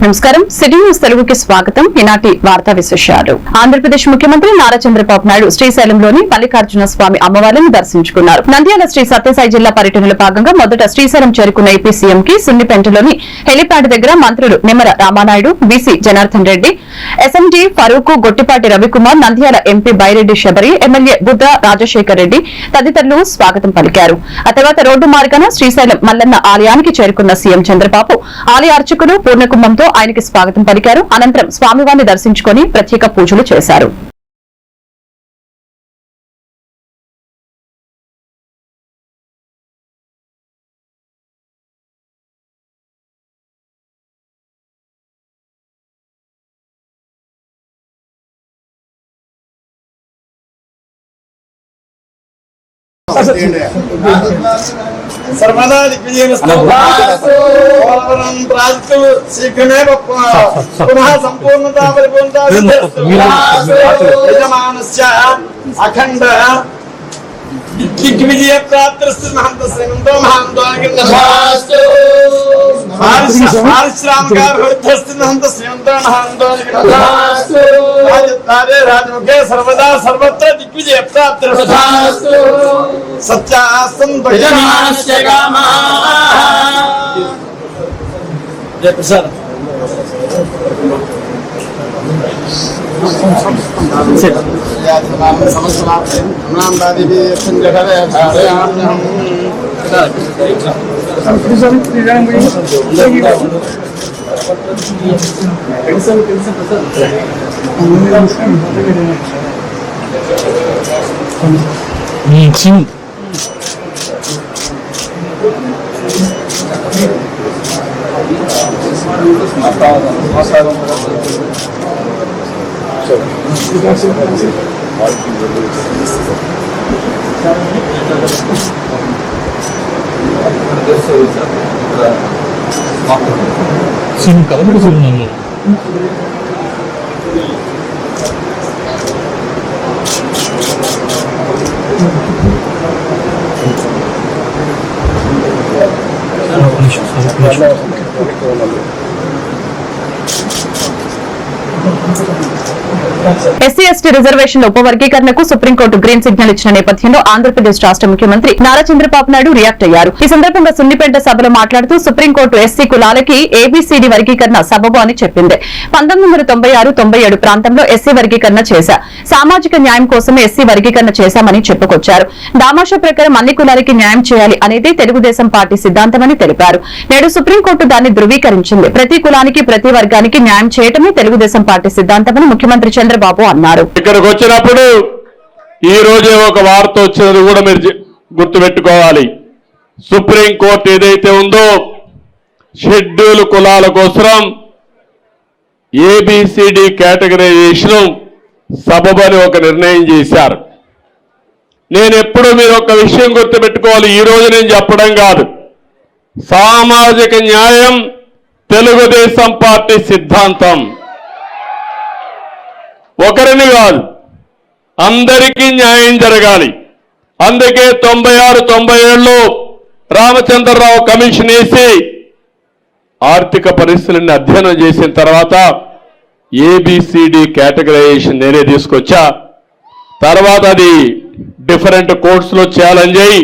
నమస్కారం city news తెలుగుకి స్వాగతం. ఈనాటి వార్తా విశేషాలు. ఆంధ్రప్రదేశ్ ముఖ్యమంత్రి నారా చంద్రబాబు నాయుడు శ్రీశైలంలోని మల్లికార్జున స్వామి అమ్మవారిని దర్శించుకున్నారు. నంద్యాల శ్రీ సత్యసాయి జిల్లా పర్యటనలో భాగంగా మొదట శ్రీశైలం చేరుకున్న ఏపీ సీఎం కి సున్నిపెంటలోని హెలిప్యాడ్ దగ్గర మంత్రులు Nimmala Ramanaidu, BC Janardhan Reddy, SMD Farooq, Gottipati Ravikumar, Nandyal MP Byreddy Shabari, MLA Buddha Rajasekhar Reddy తదితరులు స్వాగతం పలికారు. ఆ తర్వాత రోడ్డు మార్గాన శ్రీశైలం మల్లన్న ఆలయానికి చేరుకున్న సీఎం చంద్రబాబు ఆలయ అర్చకులు పూర్ణకుంభంతో ఆయనకి స్వాగతం పలికారు. అనంతరం స్వామివారిని దర్శించుకుని ప్రత్యేక పూజలు చేశారు. सर्वदा दिग्विजयमस्तु प्रार्थु शीघ्रमेव पुनः संपूर्णता परिपूर्णता यजमानस्य अखंड दिग्विजय प्राप्तिरस्तु महंत श्रीमंतो महांतो पारिश्रामकार वृद्धस्तु महंत श्रीमंतो महांतो राजतारे राजमुखे सर्वदा सर्वत्र दिग्विजय प्राप्तिरस्तु सत्यासं भजमानस्य कामः जय प्रसाद ఎస్సీ ఎస్టీ రిజర్వేషన్ల ఉపవర్గీకరణకు సుప్రీంకోర్టు గ్రీన్ సిగ్నల్ ఇచ్చిన నేపథ్యంలో ఆంధ్రప్రదేశ్ రాష్ట్ర ముఖ్యమంత్రి నారా చంద్రబాబు నాయుడు రియాక్ట్ అయ్యారు. ఈ సందర్భంగా సున్నిపేట సభలో మాట్లాడుతూ సుప్రీంకోర్టు ఎస్సీ కులాలకి ఏబీసీడీ వర్గీకరణ సబబు అని చెప్పింది. 1996-97 ప్రాంతంలో ఎస్సీ వర్గీకరణ చేశా, సామాజిక న్యాయం కోసమే ఎస్సీ వర్గీకరణ చేశామని చెప్పుకొచ్చారు. దామాషా ప్రకారం అన్ని కులాలకి న్యాయం చేయాలి అనేది తెలుగుదేశం పార్టీ సిద్ధాంతమని తెలిపారు. నేడు సుప్రీంకోర్టు దాన్ని ధృవీకరించింది. ప్రతి కులానికి ప్రతి వర్గానికి న్యాయం చేయటమే తెలుగుదేశం పార్టీ సిద్ధాంతమని ముఖ్యమంత్రి చంద్రబాబు అన్నారు. ఇక్కడికి వచ్చినప్పుడు ఈ రోజే ఒక వార్త వచ్చినది కూడా మీరు గుర్తుపెట్టుకోవాలి. సుప్రీంకోర్టు ఏదైతే ఉందో షెడ్యూల్ కులాల కోసం ఏబిసిడి కేటగరైజేషన్ సబబని ఒక నిర్ణయం చేశారు. నేను ఎప్పుడు మీరు ఒక విషయం గుర్తుపెట్టుకోవాలి, ఈ రోజు నేను చెప్పడం కాదు, సామాజిక న్యాయం తెలుగుదేశం పార్టీ సిద్ధాంతం. ఒకరిని కాదు, అందరికీ న్యాయం జరగాలి. అందుకే 96-97లో రామచంద్రరావు కమిషన్ వేసి ఆర్థిక పరిస్థితులను అధ్యయనం చేసిన తర్వాత ఏబిసిడి కేటగరైజేషన్ నేనే తీసుకొచ్చా. తర్వాత అది డిఫరెంట్ కోర్ట్స్లో ఛాలెంజ్ అయ్యి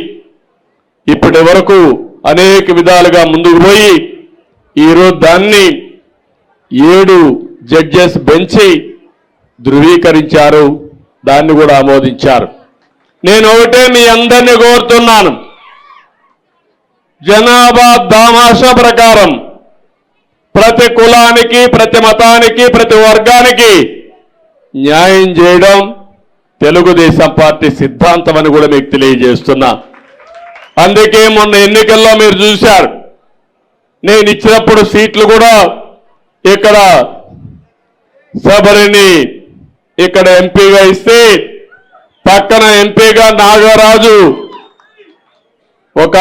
ఇప్పటి వరకు అనేక విధాలుగా ముందుకు పోయి ఈరోజు దాన్ని 7 జడ్జెస్ బెంచి ధృవీకరించారు, దాన్ని కూడా ఆమోదించారు. నేను ఒకటే మీ అందరినీ కోరుతున్నాను, జనాభా దామాషా ప్రకారం ప్రతి కులానికి, ప్రతి మతానికి, ప్రతి వర్గానికి న్యాయం చేయడం తెలుగుదేశం పార్టీ సిద్ధాంతం అని కూడా మీకు తెలియజేస్తున్నా. అందుకే మొన్న ఎన్నికల్లో మీరు చూశారు, నేను ఇచ్చినప్పుడు సీట్లు కూడా ఇక్కడ శబరిని ఇక్కడ ఎంపీగా ఇస్తే పక్కన ఎంపీగా నాగరాజు ఒక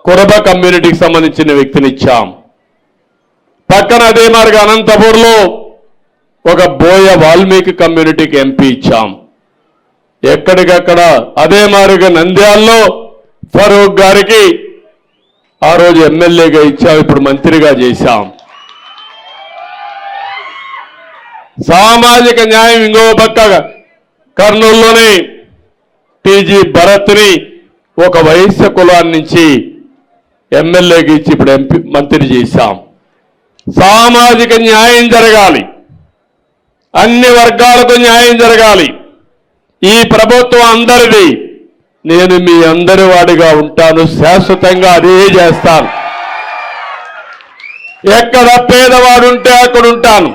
కురబ కమ్యూనిటీకి సంబంధించిన వ్యక్తిని ఇచ్చాం. పక్కన అదే మార్గం అనంతపూర్లో ఒక బోయ వాల్మీకి కమ్యూనిటీకి ఎంపీ ఇచ్చాం. ఎక్కడికక్కడ అదే మారిగా నంద్యాలలో ఫరూక్ గారికి ఆ రోజు ఎమ్మెల్యేగా ఇచ్చాం, ఇప్పుడు మంత్రిగా చేశాం. సామాజిక న్యాయం ఇంకో పక్క కర్నూలులోనే టీజీ భరత్ని ఒక వైశ్య కులాన్ని నుంచి ఎమ్మెల్యేకి ఇచ్చి ఇప్పుడు మంత్రి చేశాం. సామాజిక న్యాయం జరగాలి, అన్ని వర్గాలకు న్యాయం జరగాలి. ఈ ప్రభుత్వం అందరిది, నేను మీ అందరి వాడిగా ఉంటాను, శాశ్వతంగా అదే చేస్తాను. ఎక్కడ పేదవాడుంటే అక్కడ ఉంటాను.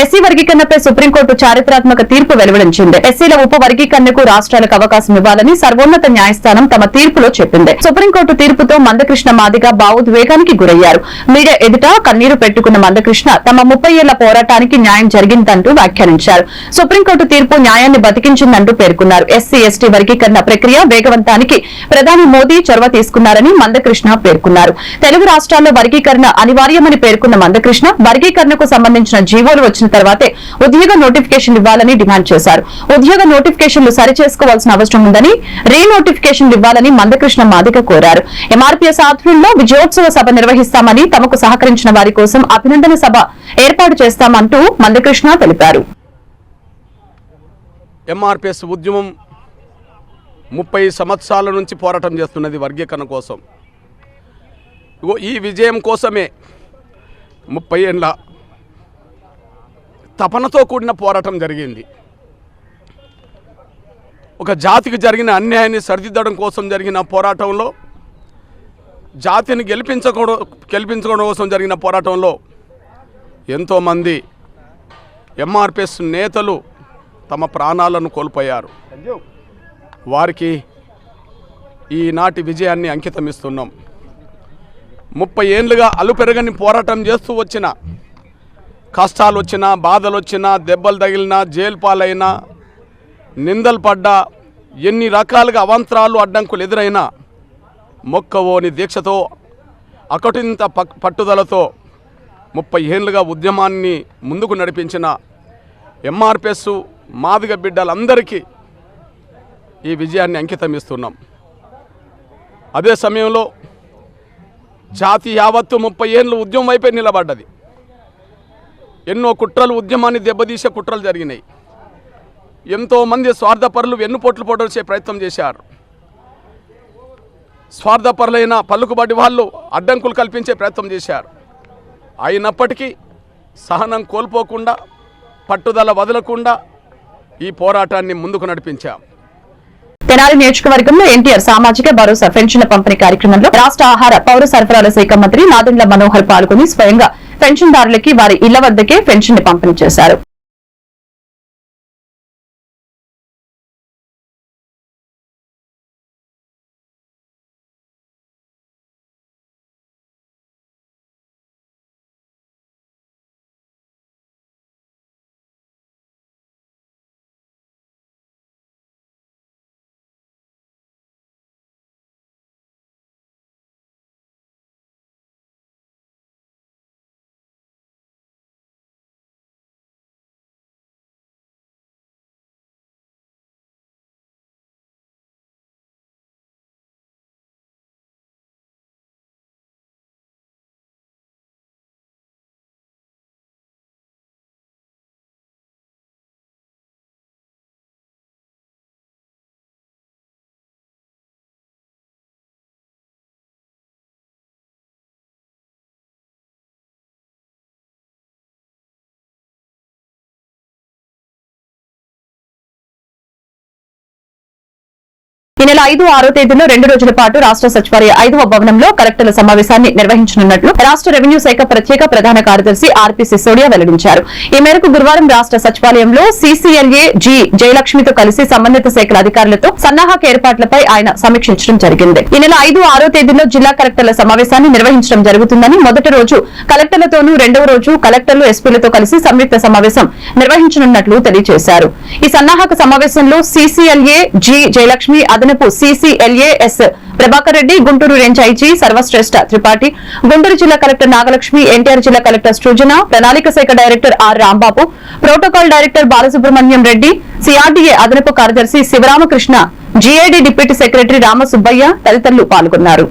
ఎస్సీ వర్గీకరణపై సుప్రీంకోర్టు చారిత్రాత్మక తీర్పు వెలువడించింది. ఎస్సీల ఉప వర్గీకరణకు రాష్ట్రాలకు అవకాశం ఇవ్వాలని సర్వోన్నత న్యాయస్థానం తమ తీర్పులో చెప్పింది. సుప్రీంకోర్టు తీర్పుతో మందకృష్ణ మాదిగ భావోద్వేగానికి గురయ్యారు. మీడియా ఎదుట కన్నీరు పెట్టుకున్న మందకృష్ణ తమ 30 ఏళ్ల పోరాటానికి న్యాయం జరిగిందంటూ వ్యాఖ్యానించారు. సుప్రీంకోర్టు తీర్పు న్యాయాన్ని బతికించిందంటూ పేర్కొన్నారు. ఎస్సీ ఎస్టీ వర్గీకరణ ప్రక్రియ వేగవంతానికి ప్రధాని మోదీ చొరవ తీసుకున్నారని మందకృష్ణ పేర్కొన్నారు. తెలుగు రాష్ట్రాల్లో వర్గీకరణ అనివార్యమని పేర్కొన్న మందకృష్ణ వర్గీకరణకు సంబంధించిన జీవోలు వచ్చిన తర్వాతే ఉద్యోగ నోటిఫికేషన్లు ఇవ్వాలని డిమాండ్ చేశారు. ఉద్యోగ నోటిఫికేషన్లు సరిచేసుకోవాల్సిన అవసరం ఉందని రీనోటిఫికేషన్లు ఇవ్వాలని మందకృష్ణ మాదిగ కోరారు. ఎంఆర్పీఎస్ ఆధ్వర్యంలో విజయోత్సవ సభ నిర్వహిస్తామని, తమకు సహకరించిన వారి కోసం అభినందన సభ ఏర్పాటు చేస్తామంటూ మందకృష్ణ తెలిపారు. ఎంఆర్పీఎస్ ఉద్యమం 30 సంవత్సరాల నుంచి పోరాటం చేస్తున్నది వర్గీకరణ కోసం. ఈ విజయం కోసమే 30 ఏళ్ల తపనతో కూడిన పోరాటం జరిగింది. ఒక జాతికి జరిగిన అన్యాయాన్ని సరిదిద్దడం కోసం జరిగిన పోరాటంలో, జాతిని గెలిపించుకోవడం కోసం జరిగిన పోరాటంలో ఎంతోమంది ఎంఆర్పీఎస్ నేతలు తమ ప్రాణాలను కోల్పోయారు. వారికి ఈనాటి విజయాన్ని అంకితమిస్తున్నాం. 30 ఏళ్ళుగా అలుపెరగని పోరాటం చేస్తూ వచ్చిన, కష్టాలు వచ్చినా, బాధలు వచ్చినా, దెబ్బలు తగిలినా, జైలు పాలైనా, నిందలు పడ్డా, ఎన్ని రకాలుగా అవాంతరాలు అడ్డంకులు ఎదురైనా మొక్కవోని దీక్షతో, అకటింత పట్టుదలతో 30 ఏళ్ళుగా ఉద్యమాన్ని ముందుకు నడిపించిన ఎంఆర్పీఎస్ మాదిగ బిడ్డలందరికీ ఈ విజయాన్ని అంకితమిస్తున్నాం. అదే సమయంలో జాతి యావత్తు 30 ఏళ్ళు ఉద్యమం వైపే నిలబడ్డది. ఎన్నో కుట్రలు, ఉద్యమాన్ని దెబ్బతీసే కుట్రలు జరిగినాయి. ఎంతోమంది స్వార్థపరులు వెన్నుపోట్లు పొడవచ్చే ప్రయత్నం చేశారు. స్వార్థపరులైన పలుకుబడి వాళ్ళు అడ్డంకులు కల్పించే ప్రయత్నం చేశారు. అయినప్పటికీ సహనం కోల్పోకుండా, పట్టుదల వదలకుండా ఈ పోరాటాన్ని ముందుకు నడిపించాం. తెనాలి నియోజకవర్గంలో ఎన్టీఆర్ సామాజిక భరోసా పెన్షన్ల పంపిణీ కార్యక్రమంలో రాష్ట్ర ఆహార పౌర సరఫరాల శాఖ మంత్రి నాదెండ్ల మనోహర్ పాల్గొని స్వయంగా పెన్షన్దారులకి వారి ఇళ్ల వద్దకే పెన్షన్ ని పంపిణీ చేశారు. ఈ నెల 5, 6 తేదీల్లో 2 రోజుల పాటు రాష్ట్ర సచివాలయ 5వ భవనంలో కలెక్టర్ల సమావేశాన్ని నిర్వహించనున్నట్లు రాష్ట్ర రెవెన్యూ శాఖ ప్రత్యేక ప్రధాన కార్యదర్శి ఆర్పీ సిసోడియా వెల్లడించారు. ఈ మేరకు గురువారం రాష్ట్ర సచివాలయంలో సీసీఎల్ఏ జి జయలక్ష్మితో కలిసి సంబంధిత శాఖల అధికారులతో సన్నాహక ఏర్పాట్లపై ఆయన సమీక్షించడం జరిగింది. ఈ నెల 5, 6 తేదీల్లో జిల్లా కలెక్టర్ల సమావేశాన్ని నిర్వహించడం జరుగుతుందని, మొదటి రోజు కలెక్టర్లతోనూ, రెండవ రోజు కలెక్టర్లు, ఎస్పీలతో కలిసి సంయుక్త సమావేశం నిర్వహించనున్నట్లు తెలియజేశారు. ఈ సన్నాహక సమావేశంలో సీసీఎల్ఏ జి జయలక్ష్మి, అదనపు CCLAs Prabhakar Reddy, Guntur range IG Sarvashreshth Tripathi, Guntur జిల్లా కలెక్టర్ నాగలక్ష్మి, ఎన్టీఆర్ జిల్లా కలెక్టర్ సృజన, ప్రణాళిక శాఖ director R Rambabu, protocol director Balasubrahmanyam Reddy, CRDA అదనపు కార్యదర్శి Sivaramakrishna, GID deputy secretary Ramasubbaiah తదితరులు పాల్గొన్నారు.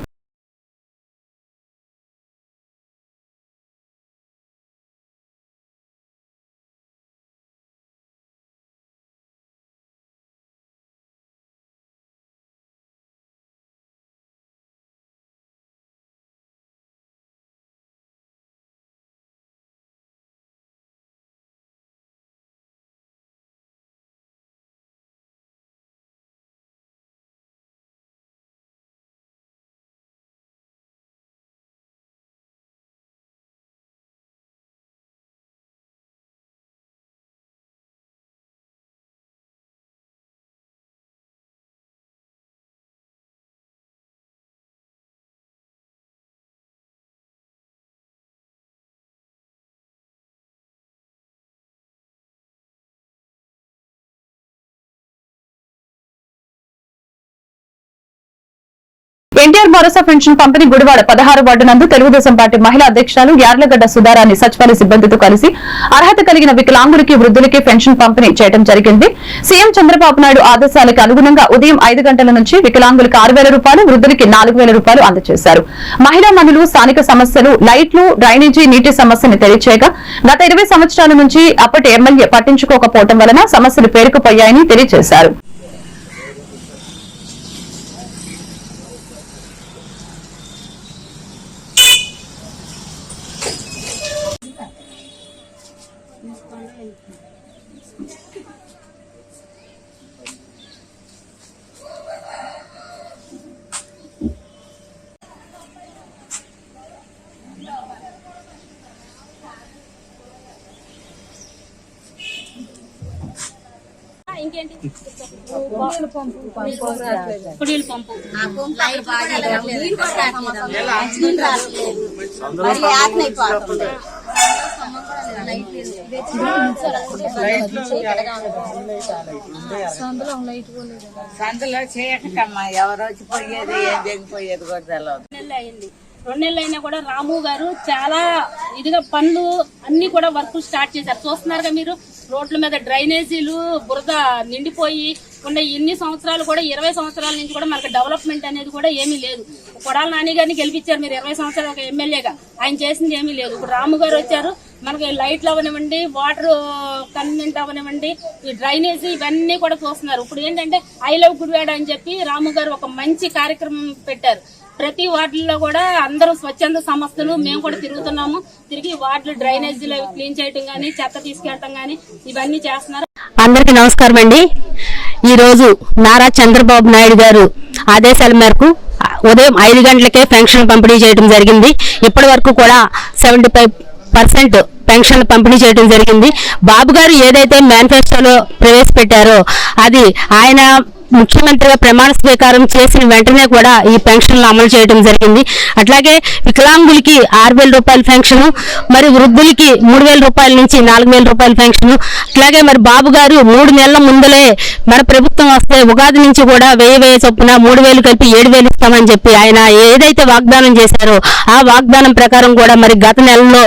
ఎన్టీఆర్ భరోసా పెన్షన్ పంపిణీ గుడివాడ 16 వార్డు నందు తెలుగుదేశం పార్టీ మహిళా అధ్యక్షురాలు యార్లగడ్డ సుధారాన్ని సచివాలయ సిబ్బందితో కలిసి అర్హత కలిగిన వికలాంగులకి వృద్ధులకి పెన్షన్ పంపిణీ చేయడం జరిగింది. సీఎం చంద్రబాబు నాయుడు ఆదేశాలకు అనుగుణంగా ఉదయం 5 గంటల నుంచి వికలాంగులకు 6,000 రూపాయలు, వృద్ధులకి 4,000 రూపాయలు అందజేశారు. మహిళా మనులు స్థానిక సమస్యలు, లైట్లు, డ్రైనేజీ, నీటి సమస్యను తెలియచేయగా గత 20 సంవత్సరాల నుంచి అప్పటి ఎమ్మెల్యే పట్టించుకోకపోవడం వలన సమస్యలు పేరుకుపోయాయని తెలియజేశారు. ఇంకేంటి కుడియల పంపు సందులో చేయకమ్మా ఎవరు వచ్చి పోయేది ఏం దిగిపోయేది కూడా తెలియదు. 2 నెలలు అయింది. 2 నెలలు అయినా కూడా రాము గారు చాలా ఇదిగా పనులు అన్ని కూడా వర్క్ స్టార్ట్ చేశారు. చూస్తున్నారుగా మీరు, రోడ్ల మీద డ్రైనేజీలు బురద నిండిపోయి ఉన్న ఇన్ని సంవత్సరాలు కూడా 20 సంవత్సరాల నుంచి కూడా మనకు డెవలప్మెంట్ అనేది కూడా ఏమీ లేదు. కొడాల నాని గారిని గెలిపించారు మీరు 20 సంవత్సరాలు ఒక ఎమ్మెల్యేగా, ఆయన చేసింది ఏమీ లేదు. ఇప్పుడు రాము గారు వచ్చారు, మనకి లైట్లు అవనివ్వండి, వాటర్ కన్వెంట్ అవనివ్వండి, ఈ డ్రైనేజీ ఇవన్నీ కూడా చూస్తున్నారు. ఇప్పుడు ఏంటంటే ఐ లవ్ గుడివాడ అని చెప్పి రాము గారు ఒక మంచి కార్యక్రమం పెట్టారు. ప్రతి వార్డుల్లో కూడా అందరూ స్వచ్ఛంద సంస్థలు మేము కూడా తిరుగుతున్నాము. తిరిగి వార్డులు డ్రైనేజీలు క్లీన్ చేయటం గానీ, చెత్త తీసుకెళ్లటం గానీ ఇవన్నీ చేస్తున్నారు. అందరికీ నమస్కారం అండి. ఈ రోజు నారా చంద్రబాబు నాయుడు గారు ఆదేశాల మేరకు ఉదయం 5 గంటలకే పెన్షన్ పంపిణీ చేయడం జరిగింది. ఇప్పటి వరకు కూడా 75% పెన్షన్ పంపిణీ చేయడం జరిగింది. బాబు గారు ఏదైతే మేనిఫెస్టోలో ప్రవేశపెట్టారో అది ఆయన ముఖ్యమంత్రిగా ప్రమాణ స్వీకారం చేసిన వెంటనే కూడా ఈ పెన్షన్లు అమలు చేయడం జరిగింది. అట్లాగే వికలాంగులకి 6,000 రూపాయల పెన్షన్, మరి వృద్ధులకి 3,000 రూపాయల నుంచి 4,000 రూపాయల పెన్షన్. అట్లాగే మరి బాబు గారు 3 నెలల ముందలే మన ప్రభుత్వం వస్తే ఉగాది నుంచి కూడా 1000 చొప్పున 3,000 కలిపి 7,000 ఇస్తామని చెప్పి ఆయన ఏదైతే వాగ్దానం చేశారో ఆ వాగ్దానం ప్రకారం కూడా మరి గత నెలలో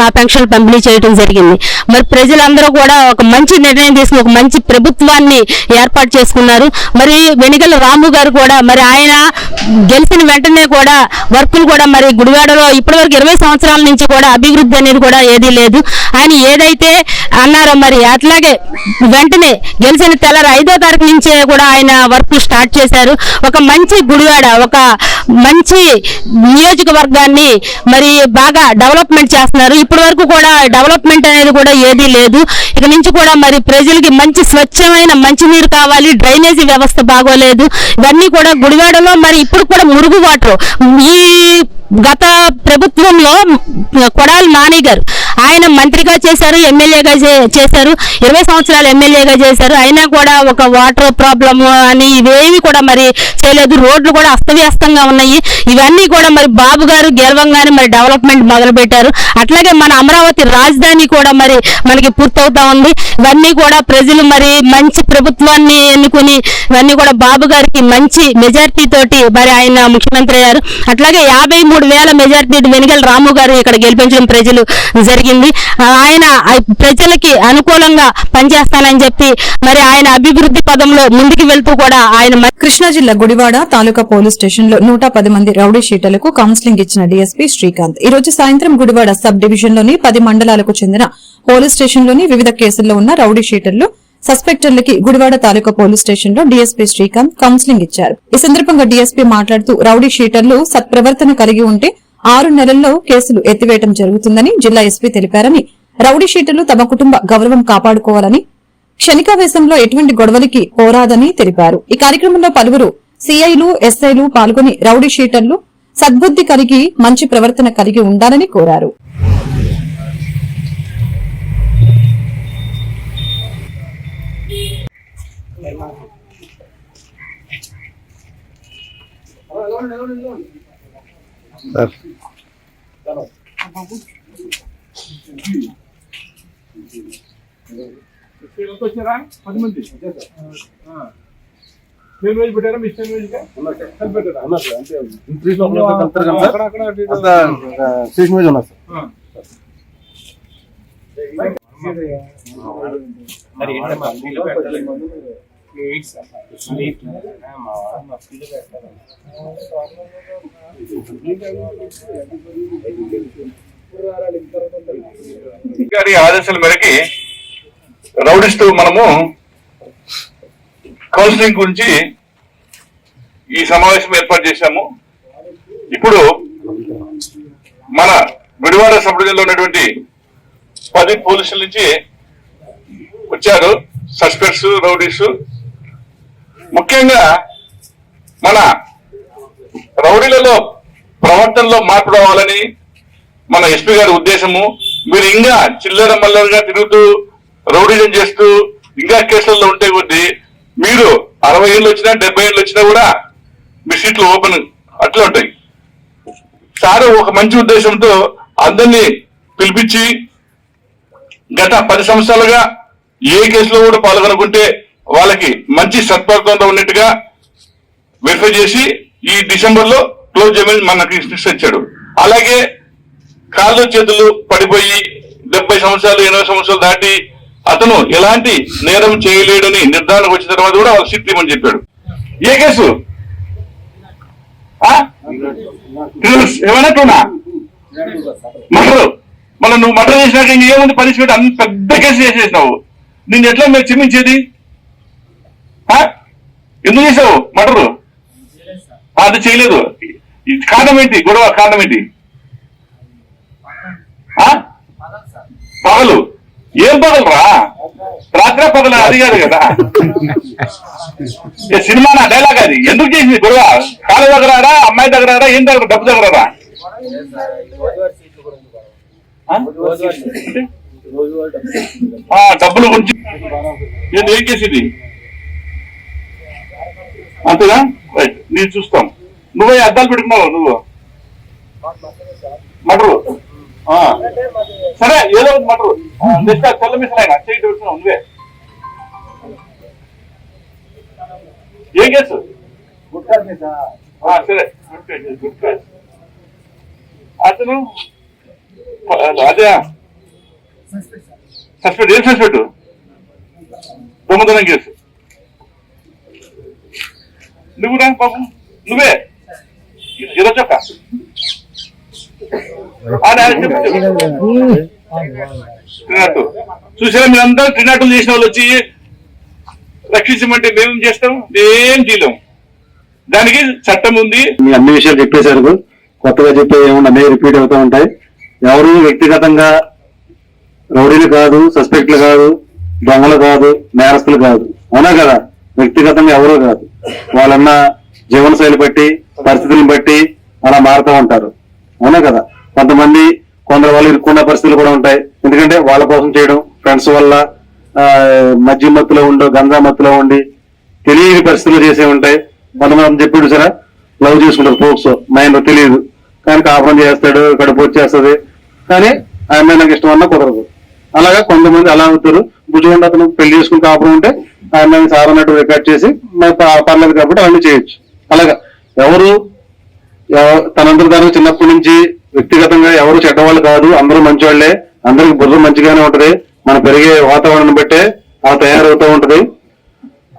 ఆ పెన్షన్ పంపిణీ చేయడం జరిగింది. మరి ప్రజలందరూ కూడా ఒక మంచి నిర్ణయం తీసుకుని ఒక మంచి ప్రభుత్వాన్ని ఏర్పాటు చేసుకున్నారు. మరి వెనిగల రాము గారు కూడా మరి ఆయన గెలిచిన వెంటనే కూడా వర్కులు కూడా మరి గుడివాడలో ఇప్పటివరకు 20 సంవత్సరాల నుంచి కూడా అభివృద్ధి అనేది కూడా ఏదీ లేదు. ఆయన ఏదైతే అన్నారో మరి అట్లాగే వెంటనే గెలిచిన తెల్లారి 5వ తారీఖు నుంచే కూడా ఆయన వర్కులు స్టార్ట్ చేశారు. ఒక మంచి గుడివాడ, ఒక మంచి నియోజకవర్గాన్ని మరి బాగా డెవలప్మెంట్ చేస్తున్నారు. ఇప్పటి వరకు కూడా డెవలప్మెంట్ అనేది కూడా ఏదీ లేదు. ఇక నుంచి కూడా మరి ప్రజలకి మంచి స్వచ్ఛమైన మంచినీరు కావాలి, డ్రైనేజీ వ్యవస్థ బాగోలేదు. ఇవన్నీ కూడా గుడివాడలో మరి ఇప్పుడు కూడా మురుగు వాటర్ ఈ గత ప్రభుత్వంలో కొడాల నాని గారు ఆయన మంత్రిగా చేశారు, ఎమ్మెల్యేగా చేశారు, 20 సంవత్సరాలు ఎమ్మెల్యేగా చేశారు. అయినా కూడా ఒక వాటర్ ప్రాబ్లమ్ అని ఇవేవి కూడా మరి చేయలేదు. రోడ్లు కూడా అస్తవ్యస్తంగా ఉన్నాయి. ఇవన్నీ కూడా మరి బాబు గారు గెలవంగానే మరి డెవలప్మెంట్ మొదలు పెట్టారు. అట్లాగే మన అమరావతి రాజధాని కూడా మరి మనకి పూర్తవుతా ఉంది. ఇవన్నీ కూడా ప్రజలు మరి మంచి ప్రభుత్వాన్ని ఎన్నుకుని ఇవన్నీ కూడా బాబు గారికి మంచి మెజారిటీ తోటి మరి ఆయన ముఖ్యమంత్రి అయ్యారు. అట్లాగే 53,000 మెజారిటీ వెనిగల రాము గారు ఇక్కడ గెలిపించడం ప్రజలు జరిగింది. ఆయన ప్రజలకి అనుకూలంగా పనిచేస్తానని చెప్పి మరి ఆయన అభివృద్ధి పదంలో ముందుకు వెళ్తూ కూడా ఆయన కృష్ణా జిల్లా గుడివాడ తాలూకా పోలీస్ స్టేషన్ లో 110 మంది రౌడీ షీటర్లకు కౌన్సిలింగ్ ఇచ్చిన డీఎస్పీ శ్రీకాంత్ ఈ రోజు సాయంత్రం గుడివాడ సబ్ డివిజన్ లోని 10 మండలాలకు చెందిన పోలీస్ స్టేషన్ లోని వివిధ కేసుల్లో ఉన్న రౌడీ షీటర్లు సస్పెక్టర్లకి గుడివాడ తాలూకా పోలీస్ స్టేషన్ లో డీఎస్పీ శ్రీకాంత్ కౌన్సిలింగ్ ఇచ్చారు. ఈ సందర్భంగా డీఎస్పీ మాట్లాడుతూ రౌడీ షీటర్లు సత్ప్రవర్తన కలిగి ఉంటే 6 నెలల్లో కేసులు ఎత్తివేయడం జరుగుతుందని జిల్లా ఎస్పీ తెలిపారని, రౌడీ షీటర్లు తమ కుటుంబ గౌరవం కాపాడుకోవాలని, క్షణికావేశంలో ఎటువంటి గొడవలకి పోరాదని తెలిపారు. ఈ కార్యక్రమంలో పలువురు సీఐలు, ఎస్ఐలు పాల్గొని రౌడీ షీటర్లు సద్బుద్ది కలిగి మంచి ప్రవర్తన కలిగి ఉండాలని కోరారు. గారి ఆదేశాల మేరకి రౌడీస్తో మనము కౌన్సిలింగ్ గురించి ఈ సమావేశం ఏర్పాటు చేశాము. ఇప్పుడు మన గుడివాడ సబ్ డివిజన్లో ఉన్నటువంటి 10 పోలీసుల నుంచి వచ్చారు సస్పెక్ట్స్, రౌడీస్. ముఖ్యంగా మన రౌడీలలో ప్రవర్తనలో మార్పు రావాలని మన ఎస్పీ గారి ఉద్దేశము. మీరు ఇంకా చిల్లర మల్లరగా తిరుగుతూ రౌడీజం చేస్తూ ఇంకా కేసులలో ఉంటే కొద్దీ మీరు 60 ఏళ్ళు వచ్చినా 70 ఏళ్ళు వచ్చినా కూడా మీ సీట్లు ఓపెన్ అట్లా ఉంటాయి. సార్ ఒక మంచి ఉద్దేశంతో అందరినీ పిలిపించి గత 10 సంవత్సరాలుగా ఏ కేసులో కూడా పాల్గొనుకుంటే వాళ్ళకి మంచి సత్ప్రవర్తనలో ఉన్నట్టుగా వెరిఫై చేసి ఈ డిసెంబర్ లో క్లోజ్ చేయమని మనకి ఇచ్చాడు. అలాగే కాళ్ళు చేతులు పడిపోయి 70 సంవత్సరాలు 80 సంవత్సరాలు దాటి అతను ఎలాంటి నేరం చేయలేడని నిర్ధారణకు వచ్చిన తర్వాత కూడా వాళ్ళకి సీట్ ఇవ్వమని చెప్పాడు. ఏ కేసు ఏమన్నట్టున్నా మర్డర్. మళ్ళీ నువ్వు మర్డర్ చేసినాక ఇంకేముంది పనిష్మెంట్? అన్ని పెద్ద కేసు చేసేసినావు. నిన్ను ఎట్లా మీరు క్షమించేది? ఎందుకు చేసావు మర్డరు? అది చేయలేదు. కారణం ఏంటి? గొడవ కారణం ఏంటి? పగలు ఏం పగలరా? రాత్రే పగల అది కాదు కదా. సినిమా నా డైలాగ్ అది. ఎందుకు చేసింది గొడవ? కాళ్ళ దగ్గరాడా, అమ్మాయి దగ్గరాడా, ఏం దగ్గర డబ్బు దగ్గరాడా? డబ్బుల గురించి ఏం చేసేది అంతేగా? రైట్, నేను చూస్తాం. నువ్వే అద్దాలు పెట్టుకున్నావు నువ్వు మటరు. సరే ఏదో మటరు తెల్ల మిషన్ చేయి పెట్టుకున్నావు నువ్వే. ఏం కేసు? సరే అతను అదే సస్పెక్ట్. ఏం సస్పెక్ట్? దొంగతనం కేసు. నువ్వురా బాబు, నువ్వే ఈరోజొక్క చూసారా? మీరందరూ ట్రినాటులు చేసిన వాళ్ళు వచ్చి రక్షించమంటే మేమేం చేస్తాం? ఏం చేయలేం. దానికి చట్టం ఉంది. మీ అన్ని విషయాలు చెప్పేశారు. కొత్తగా చెప్పే ఏమన్నా అన్నీ రిపీట్ అవుతూ ఉంటాయి. ఎవరు వ్యక్తిగతంగా రౌడీలు కాదు, సస్పెక్ట్లు కాదు, దొంగలు కాదు, నేరస్తులు కాదు. అవునా కదా? వ్యక్తిగతంగా ఎవరూ కాదు. వాళ్ళన్న జీవనశైలి బట్టి, పరిస్థితులను బట్టి అలా మారుతూ ఉంటారు. అవునా కదా? కొందరు వాళ్ళు ఇరుక్కున్న పరిస్థితులు కూడా ఉంటాయి. ఎందుకంటే వాళ్ళ కోసం చేయడం, ఫ్రెండ్స్ వల్ల మద్యం మత్తులో ఉండి, గంజా మత్తులో ఉండి తెలియని పరిస్థితులు చేసే ఉంటాయి. కొంతమంది చెప్పాడు సరే లవ్ చేసుకుంటారు, ఫోక్స్ మైండ్ తెలియదు కానీ కాపురం చేస్తాడు, కడుపు వచ్చేస్తుంది కానీ ఆ అమ్మాయి నాకు ఇష్టం అన్నా కుదరదు. అలాగా కొంతమంది అలా అవుతారు. భుజం అతను పెళ్లి చేసుకుని కాపురం ఉంటే ఆ అమ్మాయిని సార్ అన్నట్టు రికార్డ్ చేసి పర్లేదు కాబట్టి అవన్నీ చేయొచ్చు. అలాగా ఎవరు తనందరూ దానికి చిన్నప్పటి నుంచి వ్యక్తిగతంగా ఎవరు చెడ్డవాళ్ళు కాదు, అందరూ మంచివాళ్లే. అందరికి బుర్ర మంచిగానే ఉంటది. మనం పెరిగే వాతావరణం బట్టే అలా తయారవుతూ ఉంటది.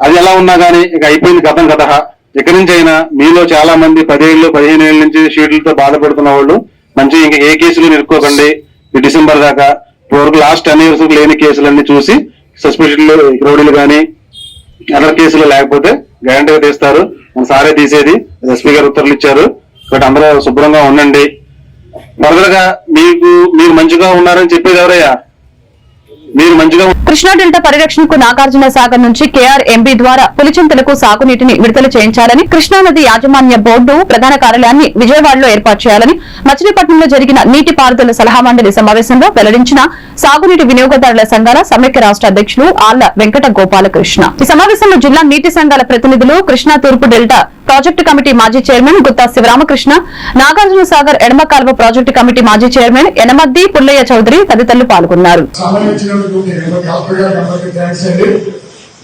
అది ఎలా ఉన్నా గానీ ఇక అయిపోయింది గతం కథ. ఇక్కడి నుంచి అయినా మీలో చాలా మంది 10 ఏళ్ళు 15 ఏళ్ళ నుంచి షీట్లతో బాధపడుతున్న వాళ్ళు మంచి ఇంకా ఏ కేసులు నిరుక్కోకండి. ఈ డిసెంబర్ దాకా ఇప్పటివరకు లాస్ట్ 10 years లేని కేసులన్నీ చూసి సస్పెషన్లు రౌడీలు కానీ అదర్ కేసులు లేకపోతే గ్యారంటీగా తీస్తారు. మన సారే తీసేది. ఎస్పీ గారు ఉత్తర్వులు ఇచ్చారు. కాబట్టి అందరూ శుభ్రంగా ఉండండి. ఫర్దర్ గా మీరు మంచిగా ఉన్నారని చెప్పేది ఎవరయ్యా? మీరు మంచిగా. కృష్ణా డెల్టా పరిరక్షణకు నాగార్జున సాగర్ నుంచి KRMB ద్వారా పులిచింతలకు సాగునీటిని విడుదల చేయించాలని, కృష్ణానది యాజమాన్య బోర్డు ప్రధాన కార్యాలయాన్ని విజయవాడలో ఏర్పాటు చేయాలని మచిలీపట్నంలో జరిగిన నీటిపారుదల సలహా మండలి సమావేశంలో వెల్లడించిన సాగునీటి వినియోగదారుల సంఘాల సమైక్య రాష్ట్ర అధ్యక్షులు ఆళ్ల వెంకట గోపాలకృష్ణ. ఈ సమావేశంలో జిల్లా నీటి సంఘాల ప్రతినిధులు, కృష్ణా తూర్పు డెల్టా ప్రాజెక్టు కమిటీ మాజీ చైర్మన్ గుత్తా శివరామకృష్ణ, నాగార్జున సాగర్ ఎడమ కాల్వ ప్రాజెక్టు కమిటీ మాజీ చైర్మన్ యనమద్ది పుల్లయ్య చౌదరి తదితరులు పాల్గొన్నారు.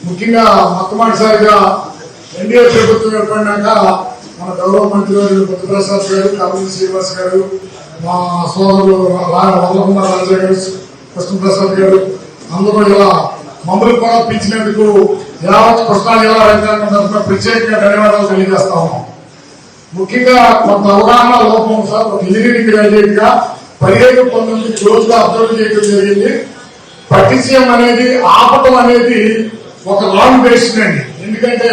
ముఖ్యంగా మొట్టమొదటిసారిగా ఎన్డీఏ ప్రభుత్వం ఏర్పడినాక మన గౌరవ మంత్రి గారు బుద్ధప్రసాద్ గారు, కామినేని శ్రీనివాస్ గారు, మా సోదరులు వల్లకుమార్ రాజా గారు, కృష్ణప్రసాద్ గారు అందరూ ఇలా మమ్మల్ని కూడా పిలిచినందుకు యావత్ కృష్ణా జిల్లా రైతాంగం తరఫున ప్రత్యేకంగా ధన్యవాదాలు తెలియజేస్తా ఉన్నాం. ముఖ్యంగా కొంత అవగాహన లోపం సార్. ఒక ఇంజనీరింగ్ గ్రాడ్యుయేట్ గా 15-19 క్లోజ్గా అబ్జర్వ్ చేయడం జరిగింది. పట్టిసీఎం అనేది ఆపటం అనేది ఒక లాంగ్ బేసిస్ అండి. ఎందుకంటే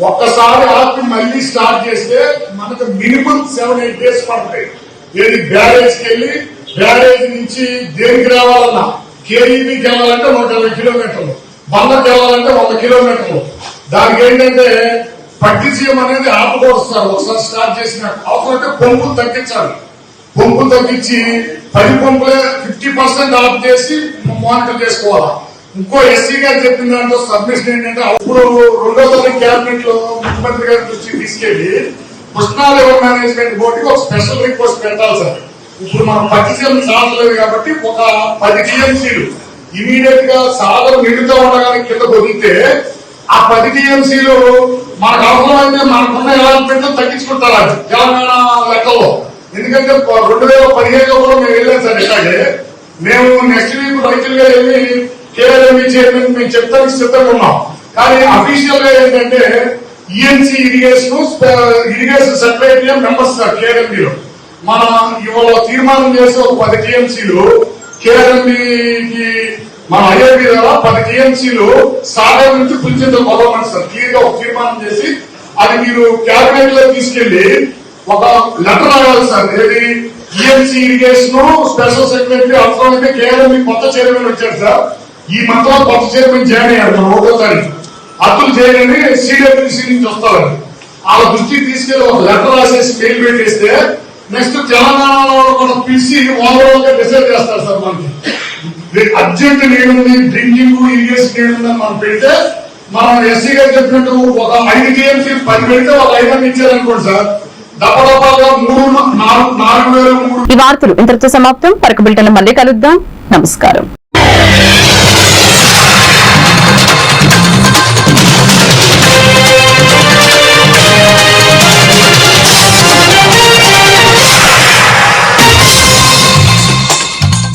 ఒక్కసారి ఆపి మళ్ళీ స్టార్ట్ చేస్తే మనకు మినిమం 7-8 డేస్ పడతాయి. ఏది బ్యారేజ్కి వెళ్ళి బ్యారేజ్ నుంచి దేనికి రావాలన్నా కేఈబీకి వెళ్ళాలంటే 120 కిలోమీటర్లు, బందర్కి వెళ్ళాలంటే 100 కిలోమీటర్లు. దానికి ఏంటంటే పట్టిసీఎం అనేది ఆపకూడదు సార్. ఒకసారి స్టార్ట్ చేసిన అవసరమైతే పంపులు తగ్గించాలి. పంపులు తగ్గించి 10 పంపులే 50% ఆఫ్ చేసి మానిటర్ చేసుకోవాలి. ఇంకో ఎస్సీ గారు చెప్పిన దాంట్లో సబ్మిషన్ ఏంటంటే అప్పుడు 2వ తారీఖు క్యాబినెట్ లో ముఖ్యమంత్రి గారి దృష్టికి తీసుకెళ్లి కృష్ణా రివర్ మేనేజ్మెంట్ బోర్డుకి ఒక స్పెషల్ రిక్వెస్ట్ పెట్టాలి సార్. ఇప్పుడు మనం పట్టిసీఎం సాధలేదు కాబట్టి ఒక 10 టీఎంసీలు ఇమీడియట్ గా సాధన నిండుగా ఉండగానే కింద వదిలితే ఆ 10 టీఎంసీలు మనకు అవసరమైతే మనకున్న ఎలాంటి తగ్గించుకుంటారు అది తెలంగాణ లెక్కలో. ఎందుకంటే 2015లో కూడా మేము వెళ్ళాం సార్. ఇలాగే మేము నెక్స్ట్ వీక్ రైతులుగా వెళ్ళి కేఆర్ఎంఈ చైర్మన్ మేము చెప్తానికి సిద్ధంగా ఉన్నాం. కానీ అఫీషియల్ గా ఏంటంటే ENC irrigation secretary members sir కేఆర్ఎంఈలో మనం ఇవాళ తీర్మానం చేసి ఒక 10 టీఎంసీలు కేఆర్ఎంఈకి మన ఐఐబీ ద్వారా 10 టీఎంసీలు సాగర్ నుంచి పులిచింత గవర్నమెంట్ సార్ క్లియర్ గా ఒక తీర్మానం చేసి అది మీరు క్యాబినెట్ లో తీసుకెళ్లి ఒక లెటర్ రాయాలి సార్. ఏది ఈఎన్సీ ఇరిగేషన్ స్పెషల్ సెక్రటరీ అవసరమైతే కేఆర్ఎంఈ కొత్త చైర్మన్ వచ్చారు సార్. ఈ మంత్లో కొత్త చైర్మన్ జాయిన్ అయ్యారు మన 1వ తారీఖు. అతులు చేయని సిడబ్ల్యూసీ నుంచి వస్తారండి. వాళ్ళ దృష్టికి తీసుకెళ్లి ఒక లెటర్ రాసేసి మెయిల్ పెట్టేస్తే నెక్స్ట్ తెలంగాణలో కూడా పిలిచి ఓవరాల్ గా డిసైడ్ చేస్తారు సార్. మనకి అర్జెంట్ నీడుంది, డ్రింకింగ్ ఇరిగేషన్ నీడుందని మనం పెడితే మనం ఎస్సీ గారు చెప్పినట్టు ఒక 5 టీఎంసీ 10 పెడితే ఒక 5 ఇచ్చారనుకోండి సార్. దప్పదప్పగా 3-4,000 ఈ వార్తలు ఇంతటితో సమాప్తం. పరక బిల్టన్ మళ్ళీ కలుద్దాం. నమస్కారం.